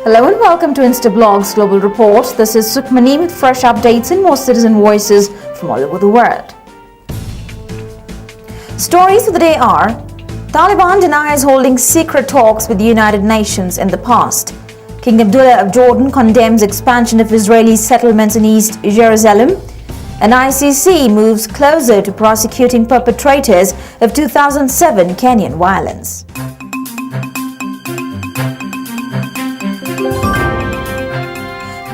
Hello and welcome to Instablogs Global Report. This is Sukhmani with fresh updates and more citizen voices from all over the world. Stories of the day are: Taliban denies holding secret talks with the United Nations in the past. King Abdullah of Jordan condemns expansion of Israeli settlements in East Jerusalem. And ICC moves closer to prosecuting perpetrators of 2007 Kenyan violence.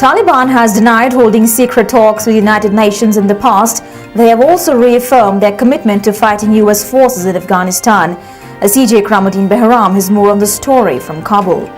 Taliban has denied holding secret talks with the United Nations in the past. They have also reaffirmed their commitment to fighting US forces in Afghanistan. CJ Kramuddin Behram has more on the story from Kabul.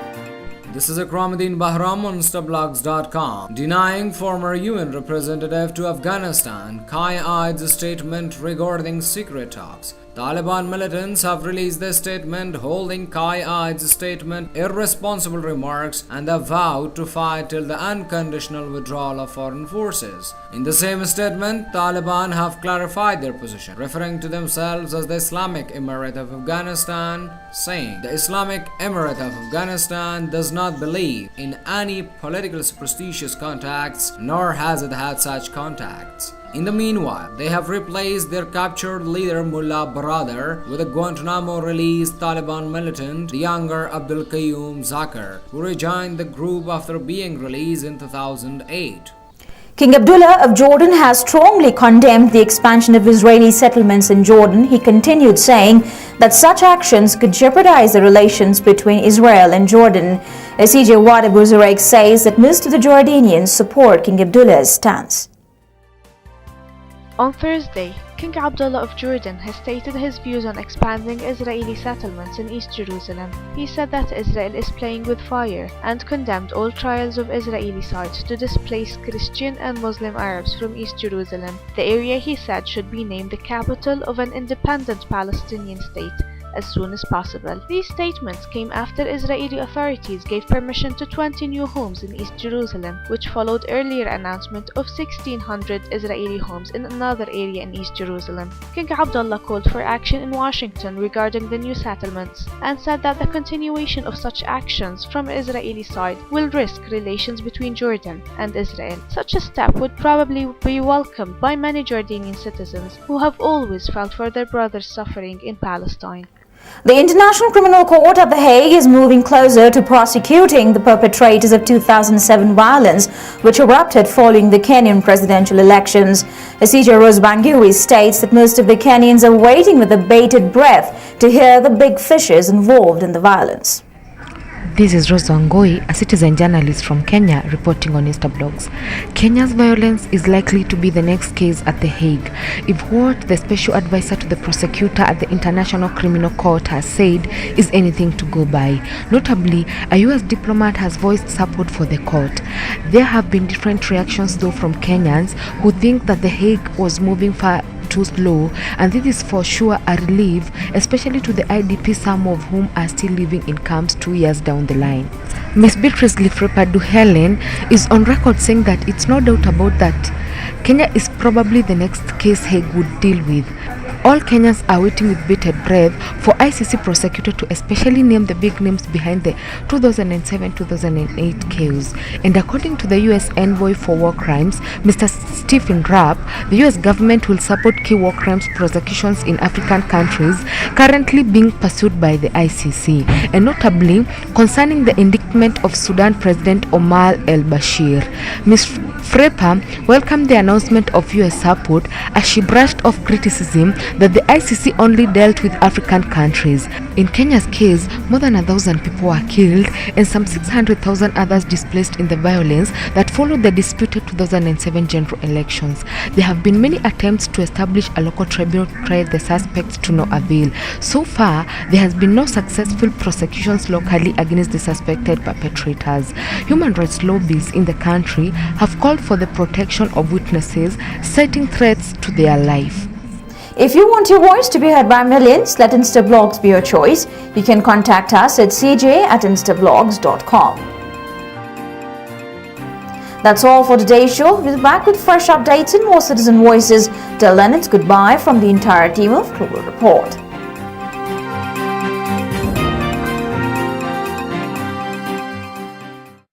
This is Kramuddin Behram on Instablogs.com. Denying former UN representative to Afghanistan Kai Eides' statement regarding secret talks. Taliban militants have released their statement holding Kai Eides' statement irresponsible remarks and have vowed to fight till the unconditional withdrawal of foreign forces. In the same statement, Taliban have clarified their position, referring to themselves as the Islamic Emirate of Afghanistan, saying the Islamic Emirate of Afghanistan does not believe in any political superstitious contacts, nor has it had such contacts. In the meanwhile, they have replaced their captured leader Mullah Barader with a Guantanamo released Taliban militant, the younger Abdul Qayuum Zakir, who rejoined the group after being released in 2008. King Abdullah of Jordan has strongly condemned the expansion of Israeli settlements in Jordan. He continued saying that such actions could jeopardize the relations between Israel and Jordan. CJ Wada says that most of the Jordanians support King Abdullah's stance. On Thursday, King Abdullah of Jordan has stated his views on expanding Israeli settlements in East Jerusalem. He said that Israel is playing with fire and condemned all trials of Israeli sites to displace Christian and Muslim Arabs from East Jerusalem. The area, he said, should be named the capital of an independent Palestinian state as soon as possible. These statements came after Israeli authorities gave permission to 20 new homes in East Jerusalem, which followed earlier announcement of 1,600 Israeli homes in another area in East Jerusalem. King Abdullah called for action in Washington regarding the new settlements and said that the continuation of such actions from Israeli side will risk relations between Jordan and Israel. Such a step would probably be welcomed by many Jordanian citizens who have always felt for their brothers suffering in Palestine. The International Criminal Court at The Hague is moving closer to prosecuting the perpetrators of 2007 violence, which erupted following the Kenyan presidential elections. CJ Bangui states that most of the Kenyans are waiting with a bated breath to hear the big fishes involved in the violence. This is Rose Wangoi, a citizen journalist from Kenya, reporting on Instablogs. Kenya's violence is likely to be the next case at The Hague, if what the special advisor to the prosecutor at the International Criminal Court has said is anything to go by. Notably, a US diplomat has voiced support for the court. There have been different reactions though from Kenyans who think that The Hague was moving far too slow, and this is for sure a relief, especially to the IDP, some of whom are still living in camps 2 years down the line. Ms. Beatrice Lifrepadu Helen is on record saying that it's no doubt about that Kenya is probably the next case Hague would deal with. All Kenyans are waiting with bated breath for ICC prosecutor to especially name the big names behind the 2007-2008 chaos. And according to the US envoy for war crimes, Mr. Stephen Rapp, the US government will support key war crimes prosecutions in African countries currently being pursued by the ICC, and notably concerning the indictment of Sudan President Omar al-Bashir. Ms. Frepa welcomed the announcement of US support as she brushed off criticism that the ICC only dealt with African countries. In Kenya's case, more than 1,000 people were killed and some 600,000 others displaced in the violence that followed the disputed 2007 general elections. There have been many attempts to establish a local tribunal to try the suspects to no avail. So far, there has been no successful prosecutions locally against the suspected perpetrators. Human rights lobbies in the country have called for the protection of witnesses, citing threats to their life. If you want your voice to be heard by millions, let Instablogs be your choice. You can contact us at cj@instablogs.com. That's all for today's show. We'll be back with fresh updates and more citizen voices. Till then, it's goodbye from the entire team of Global Report.